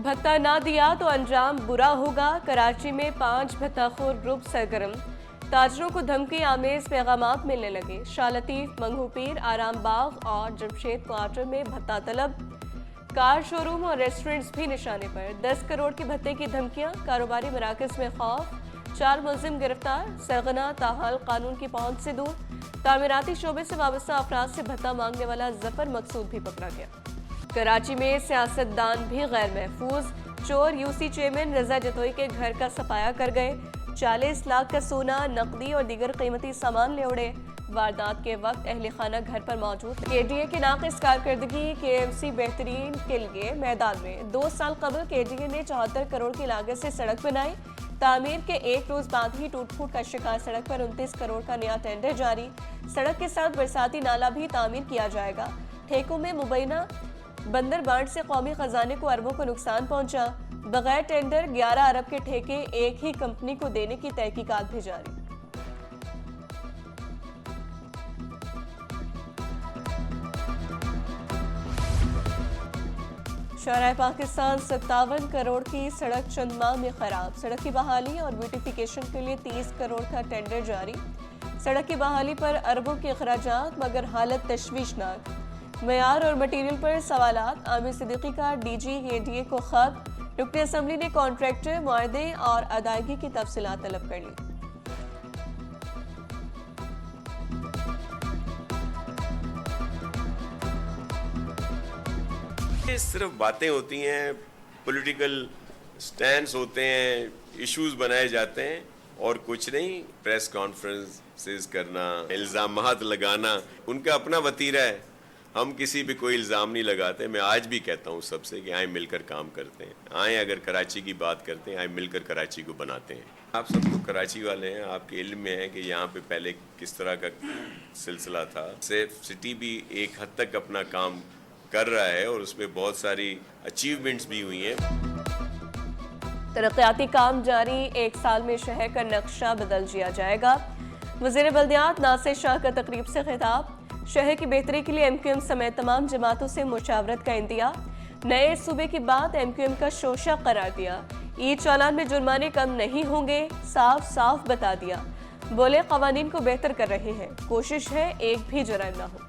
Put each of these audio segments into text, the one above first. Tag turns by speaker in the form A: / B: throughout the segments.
A: भत्ता ना दिया तो अंजाम बुरा होगा। कराची में 5 भत्ताखोर ग्रुप सरगर्म। ताजरों को धमकी आमेज पैगामात मिलने लगे। शाह लतीफ, मंगूपीर, आराम बाग और जमशेद क्वार्टर में भत्ता तलब। कार शोरूम और रेस्टोरेंट्स भी निशाने पर। 10 करोड़ की भत्ते की धमकियां। कारोबारी मराकज में खौफ। 4 मुलजिम गिरफ्तार। सरगना ताहाल कानून की पहुंच से दूर। तामीराती शोबे से वाबस्ता अफराद से भत्ता मांगने वाला जफर मकसूद भी पकड़ा गया। कराची में सियासतदान भी गैर महफूज। चोर यूसी चेयरमैन रजा जतोई के घर का सफाया कर गए। 40 लाख का सोना, नकदी और दीगर कीमती सामान ले उड़े। वारदात के वक्त अहले खाना घर पर मौजूद। केडीए की नाकिस कारकर्दगी। केएमसी बेहतरीन के लिए मैदान में। 2 साल कबल केडीए ने 74 करोड़ की लागत से सड़क बनाई। तामीर के एक रोज बाद ही टूट फूट का शिकार सड़क पर 29 करोड़ का नया टेंडर जारी। सड़क के साथ बरसाती नाला भी तामीर किया जाएगा। ठेकों में मुबैना बंदर बांट से कौमी खजाने को अरबों को नुकसान पहुंचा। बगैर टेंडर 11 अरब के ठेके एक ही कंपनी को देने की तहकीकात भी जारी। शहर पाकिस्तान 57 करोड़ की सड़क चंद माह में खराब। सड़क की बहाली और ब्यूटिफिकेशन के लिए 30 करोड़ का टेंडर जारी। सड़क की बहाली पर अरबों के अखराजात, मगर हालत तशवीशनाक। मयार और मटीरियल पर सवालात। आमिर सिद्दीकी का डीजी केडीए को खत। डिप्टी असम्बली ने कॉन्ट्रैक्टर, मुआहदे और अदायगी की तफसीलात तलब कर ली।
B: सिर्फ बातें होती हैं, पॉलिटिकल स्टैंड्स होते हैं, इश्यूज बनाए जाते हैं और कुछ नहीं। प्रेस कॉन्फ्रेंसेस करना, इल्जामात लगाना उनका अपना वतीरा है। हम किसी भी कोई इल्ज़ाम नहीं लगाते। मैं आज भी कहता हूँ सबसे कि आए मिलकर काम करते हैं। आए अगर कराची की बात करते हैं, आए मिलकर कराची को बनाते हैं। आप सब तो कराची वाले हैं, आपके इल्म में है कि यहाँ पे पहले किस तरह का सिलसिला था। सेफ सिटी भी एक हद तक अपना काम कर रहा है और उसमें बहुत सारी अचीवमेंट्स भी हुई हैं।
A: तरक्याती काम जारी। 1 साल में शहर का नक्शा बदल दिया जाएगा। वज़ीर बल्दियात नासिर शाह का तकरीब से खिताब। शहर की बेहतरी के लिए एमक्यूएम समेत तमाम जमातों से मुशावरत का इंदिया। नए सूबे की बात एमक्यूएम का शोशा करार दिया। ईद चालान में जुर्माने कम नहीं होंगे, साफ साफ बता दिया। बोले कवानीन को बेहतर कर रहे हैं, कोशिश है एक भी जुर्म ना हो।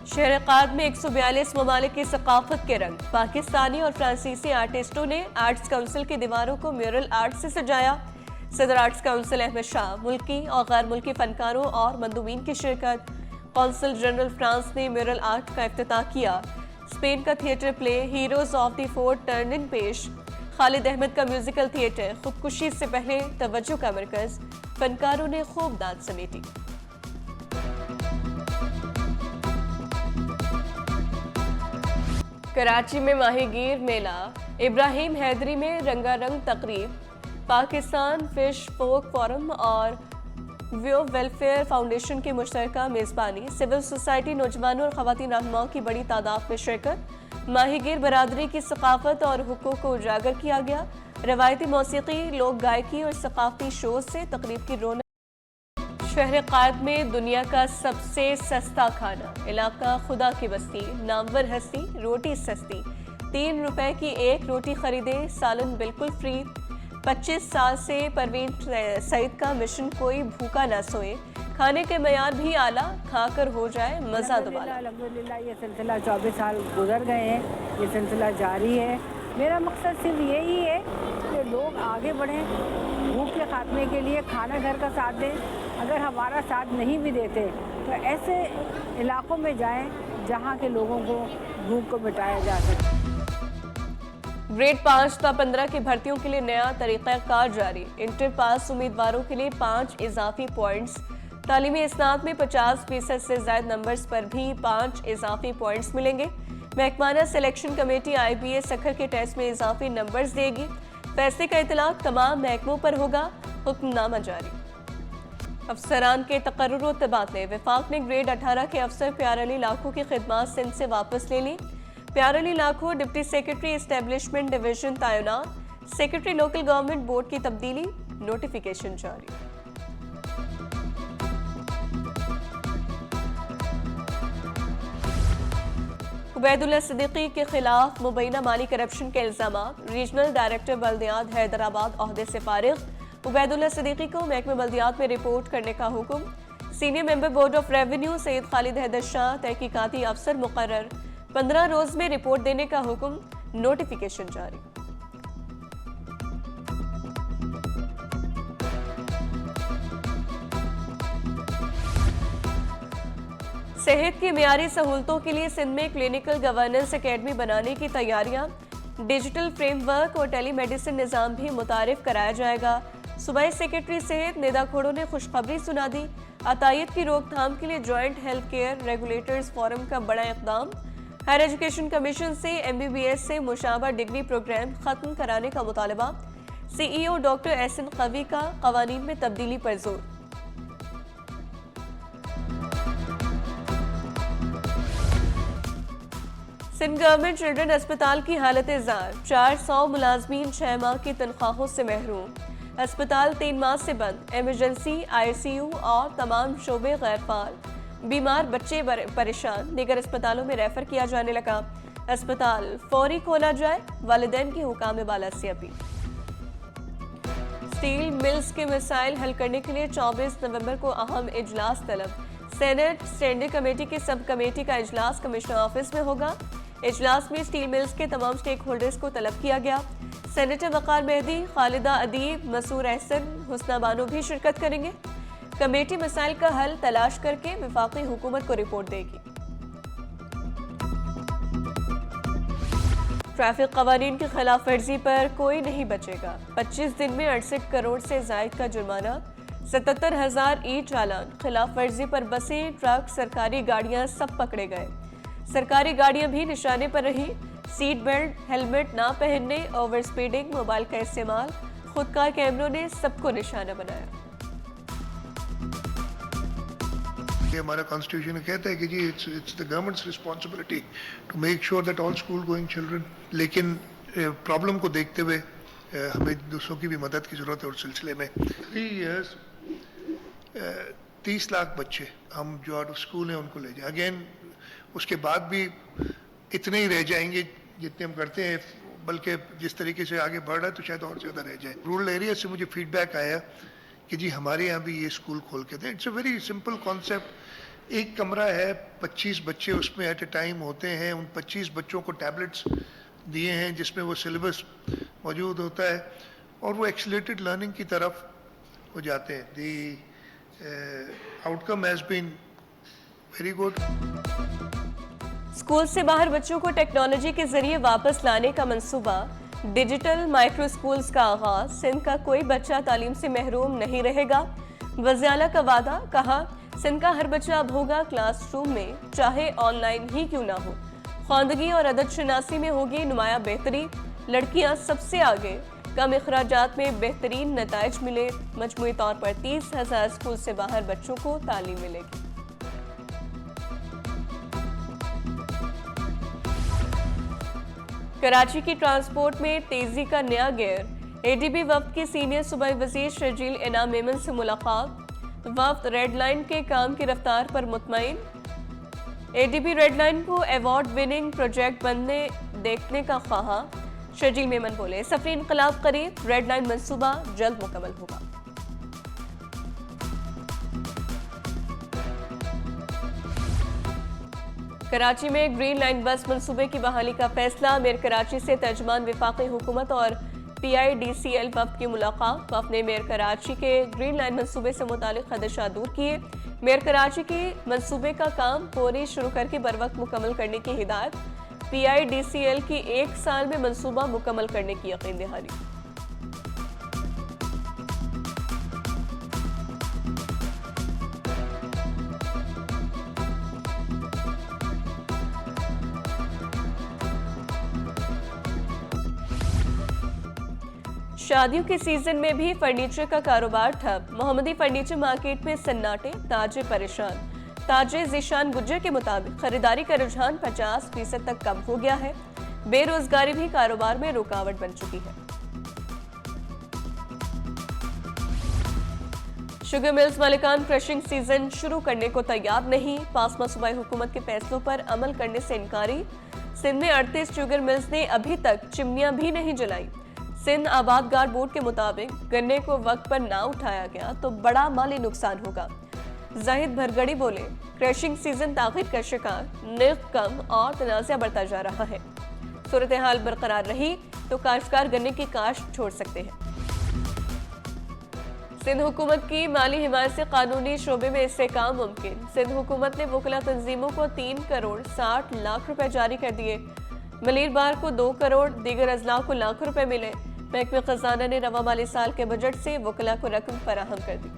A: शहर काद में 142 ममालिक की सकाफत के रंग। पाकिस्तानी और फ्रांसीसी आर्टिस्टों ने आर्ट्स काउंसिल की दीवारों को म्यूरल आर्ट से सजाया। सदर आर्ट्स काउंसिल अहमद शाह, मुल्की और गैर मुल्की फनकारों और मंदूबीन की शिरकत। कौंसल जनरल फ्रांस ने म्यूरल आर्ट का इफ्तिताह किया। स्पेन का theatre play heroes of the fourth turning पेश। खालिद अहमद का म्यूजिकल थिएटर खुदकुशी से पहले तवज्जो का मरकज। फनकारों ने खूब दाद समेटी। कराची में माहीगीर मेला। इब्राहिम हैदरी में रंगारंग तकरीब। पाकिस्तान फिश फोक फोरम और व्यू वेलफेयर फाउंडेशन की मुश्तरका मेज़बानी। सिविल सोसाइटी, नौजवानों और ख़वातीन रहनुमाओं की बड़ी तादाद में शिरकत। माहीगीर बरादरी की सकाफत और हुकूक को उजागर किया गया। रवायती मौसीकी, लोक गायकी और सकाफती शोज से तकरीब की रौनक। शहर कायद में दुनिया का सबसे सस्ता खाना। इलाका खुदा की बस्ती। नामवर हस्ती, रोटी सस्ती। 3 रुपए की एक रोटी खरीदे, सालन बिल्कुल फ्री। 25 साल से परवीन सईद का मिशन कोई भूखा ना सोए। खाने के मयार भी आला, खाकर हो जाए मजा दोबारा।
C: अल्हम्दुलिल्लाह ये सिलसिला 24 साल गुजर गए हैं, ये सिलसिला जारी है। मेरा मकसद सिर्फ यही है कि लोग आगे बढ़ें, भूख के खात्मे के लिए खाना घर का साथ दें। अगर हमारा साथ नहीं भी देते तो ऐसे इलाकों में जाएं जहां के लोगों को भूख को मिटाया जा सके।
A: ग्रेड 5 ता 15 की भर्तियों के लिए नया तरीक़ाकार जारी। इंटर पास उम्मीदवारों के लिए 5 इजाफी पॉइंट्स। तालीमी इस्नाद में 50% से ज़ायद नंबर्स पर भी 5 इजाफी पॉइंट्स मिलेंगे। महकमाना सिलेक्शन कमेटी IBA सखर के टेस्ट में इजाफी नंबर्स देगी। फैसले का इतलाक तमाम महकमों पर होगा। हुक्मनामा जारी। अफसरान के तकर्रुर व तबादले। वफाक ने ग्रेड 18 के अफसर प्यार अली लाखों की खिदमात सिंध से वापस ले ली। प्यार अली लाखों डिप्टी सेक्रेटरी एस्टेब्लिशमेंट डिवीजन तैनात। सेक्रेटरी लोकल गवर्नमेंट बोर्ड की तब्दीली, नोटिफिकेशन जारी। उबैदुल्ला सिद्दीकी के खिलाफ मुबैना माली करप्शन के इल्जाम। रीजनल डायरेक्टर बल्दियात हैदराबाद ओहदे से फारिग। उबैदुल्ला सिद्दीकी को महकमे बल्दियात में रिपोर्ट करने का हुक्म। Senior member board of revenue Syed Khalid Haider Shah तहकीकाती अफसर मुकर्रर। 15 रोज में रिपोर्ट देने का हुक्म। नोटिफिकेशन जारी। सेहत की मियारी सहूलतों के लिए सिंध में क्लिनिकल गवर्नेंस एकेडमी बनाने की तैयारियां। डिजिटल फ्रेमवर्क और टेलीमेडिसिन निज़ाम भी मुतारिफ कराया जाएगा। सूबाई सेक्रेटरी सेहत निदा खोड़ो ने खुशखबरी सुना दी। अतायत की रोकथाम के लिए joint health care regulators forum का बड़ा इक़दाम। हायर एजुकेशन कमीशन से MBBS से मुशाबा डिग्री प्रोग्राम खत्म कराने का मुतालबा। CEO डॉक्टर एहसन कवी का कवानीन में तब्दीली पर जोर। सिंध गवर्नमेंट चिल्ड्रन अस्पताल की हालत जार। 400 मुलाजमीन 6 माह की तनख्वाहों से महरूम। अस्पताल 3 माह से बंद। इमरजेंसी, ICU और तमाम शोबे गैर फाल। बीमार बच्चे परेशान। दीगर अस्पतालों में रेफर किया जाने लगा। अस्पताल फौरी खोला जाए, वालिदैन की हुकाम बाला से अपील। स्टील मिल्स के मसाइल हल करने के लिए 24 नवंबर को अहम इजलास तलब। सेनेट स्टैंडिंग कमेटी की सब कमेटी का इजलास कमिश्नर ऑफिस में होगा। इजलास में स्टील मिल्स के तमाम स्टेक होल्डर्स को तलब किया गया। सेनेटर वकार मेहदी, खालिदा अदीब, मसूर एहसन, हुस्ना बानो भी शिरकत करेंगे। कमेटी मसाइल का हल तलाश करके वफाकी हुकूमत को रिपोर्ट देगी। ट्रैफिक कवानीन की खिलाफ वर्जी पर कोई नहीं बचेगा। 25 दिन में 68 करोड़ से जायद का जुर्माना। 77,000 ई चालान। खिलाफ वर्जी पर बसें, ट्रक, सरकारी गाड़ियां सब पकड़े गए। सरकारी गाड़ियां भी निशाने पर रही। सीट बेल्ट, हेलमेट ना पहनने, ओवर स्पीडिंग, मोबाइल का इस्तेमाल, खुदकार कैमरों ने सबको निशाना बनाया।
D: हमारा कॉन्स्टिट्यूशन कहता है कि जी it's the government's responsibility to make sure that all school going children, लेकिन प्रॉब्लम को देखते हुए हमें दूसरों की भी मदद की ज़रूरत है उस सिलसिले में। 3 years 30 लाख बच्चे हम जो आउट ऑफ स्कूल हैं उनको ले जाए। अगेन उसके बाद भी इतने ही रह जाएंगे जितने हम करते हैं, बल्कि जिस तरीके से आगे बढ़ रहा है तो शायद और ज़्यादा रह जाए। रूरल एरिया से मुझे फीडबैक आया कि जी हमारे यहाँ भी ये स्कूल खोल के दें। It's a very simple concept. एक कमरा है, 25 बच्चे उसमें एट ए टाइम होते हैं। उन 25 बच्चों को टैबलेट्स दिए हैं जिसमें वो सिलेबस मौजूद होता है और वो एक्सीलरेटेड लर्निंग की तरफ हो जाते हैं। The outcome has been very good.
A: School से बाहर बच्चों को टेक्नोलॉजी के जरिए वापस लाने का मंसूबा। डिजिटल माइक्रो स्कूल्स का आगाज। सिंध का कोई बच्चा तालीम से महरूम नहीं रहेगा। वज़ीर आला का वादा। कहा सिंध का हर बच्चा अब होगा क्लासरूम में, चाहे ऑनलाइन ही क्यों ना हो। ख्वांदगी और अदद शनासी में होगी नुमाया बेहतरी। लड़कियां सबसे आगे। कम अखराजात में बेहतरीन नताइज मिले। मजमूई तौर पर 30,000 स्कूल से बाहर बच्चों को तालीम मिलेगी। कराची की ट्रांसपोर्ट में तेजी का नया गेयर। ADB वफ्द की सीनियर सूबाई वजीर शर्जील इनाम मेमन से मुलाकात। वफ्द रेड लाइन के काम की रफ्तार पर मुतमईन। ADB रेड लाइन को अवार्ड विनिंग प्रोजेक्ट बनने देखने का ख्वाहा। शर्जील मेमन बोले सफरी इनकलाब करीब, रेड लाइन मंसूबा जल्द मुकम्मल होगा। कराची में ग्रीन लाइन बस मंसूबे की बहाली का फैसला। मेयर कराची से तर्जमान वफाकी हुकूमत और PIDCL वफ्द की मुलाकात। वफ्द ने मेयर कराची के ग्रीन लाइन मंसूबे से मुतालिक खदशा दूर किए। मेयर कराची के मंसूबे का काम फौरी शुरू करके बर वक्त मुकम्मल करने की हिदायत। PIDCL की 1 साल में मंसूबा मुकम्मल करने की यकीन दहानी। शादियों के सीजन में भी फर्नीचर का कारोबार ठप। मोहम्मदी फर्नीचर मार्केट में सन्नाटे, ताजे परेशान। ताजे ज़ीशान गुज्जर के मुताबिक खरीदारी का रुझान 50% तक कम हो गया है। बेरोजगारी भी कारोबार में रुकावट बन चुकी है। शुगर मिल्स मालिकान क्रशिंग सीजन शुरू करने को तैयार नहीं, पासमा सूबाई हुकूमत के फैसलों पर अमल करने से इनकारी। सिंध में 38 शुगर मिल्स ने अभी तक चिमनियां भी नहीं जलाई। सिंध आबादगार बोर्ड के मुताबिक गन्ने को वक्त पर ना उठाया गया तो बड़ा माली नुकसान होगा। जाहिद भरगड़ी बोले, क्रशिंग सीजन ताखीर का शिकार, निर्ख कम और तनाज़ा बढ़ता जा रहा है। सूरत हाल बरकरार रही तो काश्तकार गन्ने की काश्त छोड़ सकते हैं। सिंध हुकूमत की माली हिमायत से कानूनी शोबे में इस्तेहकाम मुमकिन। सिंध हुकूमत ने वकला तंजीमों को 3 करोड़ 60 लाख रुपए जारी कर दिए। मलीर बार को 2 करोड़, दीगर अजला को लाख रुपए मिले। महकमे खजाना ने रवा माली साल के बजट से वकला को रकम फराहम कर दी।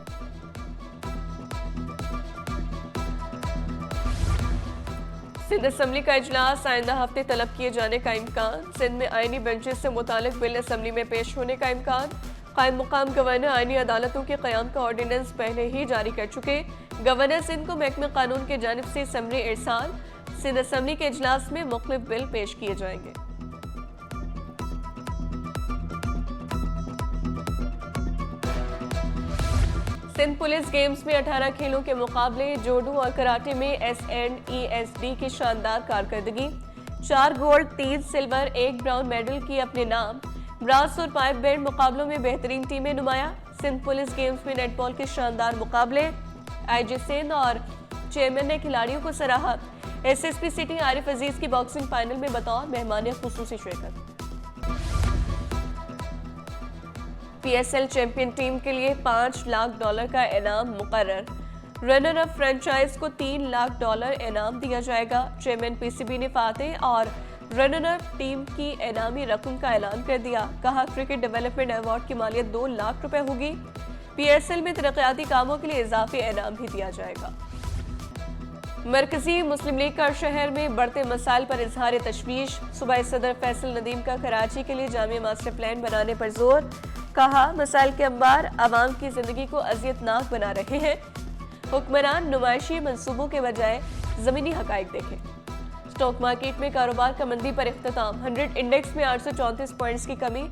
A: सिंध असम्बली का इजलास आइंदा हफ्ते तलब किए जाने का इम्कान। सिंध में आईनी बेंचेस से मुतालिक बिल असम्बली में पेश होने का इम्कान। कायम मुकाम गवर्नर आईनी अदालतों के क़याम का ऑर्डिनेंस पहले ही जारी कर चुके। गवर्नर सिंध को महकमे कानून की जानिब से समरी इरसाल। सिंध असम्बली के इजलास में मुख्तलिफ बिल पेश किए जाएंगे। सिंध पुलिस गेम्स में 18 खेलों के मुकाबले जोडो और कराटे में SNESD की शानदार कारकर्दगी। 4 गोल्ड, 3 सिल्वर, 1 ब्राउन मेडल की अपने नाम। ब्रास और पाइप बैंड मुकाबलों में बेहतरीन टीमें नुमाया। सिंध पुलिस गेम्स में नेटबॉल के शानदार मुकाबले। IG सिंध और चेयरमैन ने खिलाड़ियों को सराहा। SSP सिटी आरिफ अजीज की बॉक्सिंग फाइनल में बतौर मेहमान खुसूसी शिरकत। PSL चैंपियन टीम के लिए $5 लाख का इनाम मुकर्रर। रनर अप फ्रेंचाइज को $3 लाख इनाम दिया जाएगा। चेयरमैन PCB ने फातेह और रनर अप टीम की इनामी रकम का ऐलान कर दिया। कहा, क्रिकेट डेवलपमेंट अवार्ड की मालियत $2 लाख होगी। PSL में तरक्याती कामों के लिए इजाफी इनाम भी दिया जाएगा। मरकजी मुस्लिम लीग का शहर में बढ़ते मसाइल पर इजहार तशवीश। सूबाई सदर फैसल नदीम का कराची के लिए जामिया मास्टर प्लान बनाने पर जोर। कहा, मसाइल के अंबार आवाम की जिंदगी को अजियतनाक बना रहे हैं। हुक्मरान नुमाइशी मंसूबों के बजाय जमीनी हकाइक देखें। स्टॉक मार्केट में कारोबार का मंदी पर इख्तिताम। 100 इंडेक्स में 834 पॉइंट्स की कमी,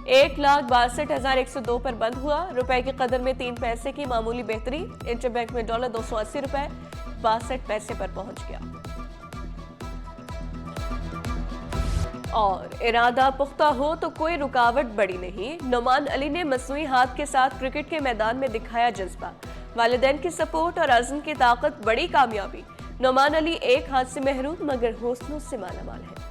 A: 1,62,102 पर बंद हुआ। रुपए की कदर में 3 पैसे की मामूली बेहतरी। इंटरबैंक में डॉलर 280 रुपए 62 पैसे पर पहुंच गया। और इरादा पुख्ता हो तो कोई रुकावट बड़ी नहीं। नुमान अली ने मसनूई हाथ के साथ क्रिकेट के मैदान में दिखाया जज्बा। वालिदैन की सपोर्ट और अज़्म की ताकत बड़ी कामयाबी। नुमान अली एक हाथ से महरूम मगर हौसलों से मालामाल है।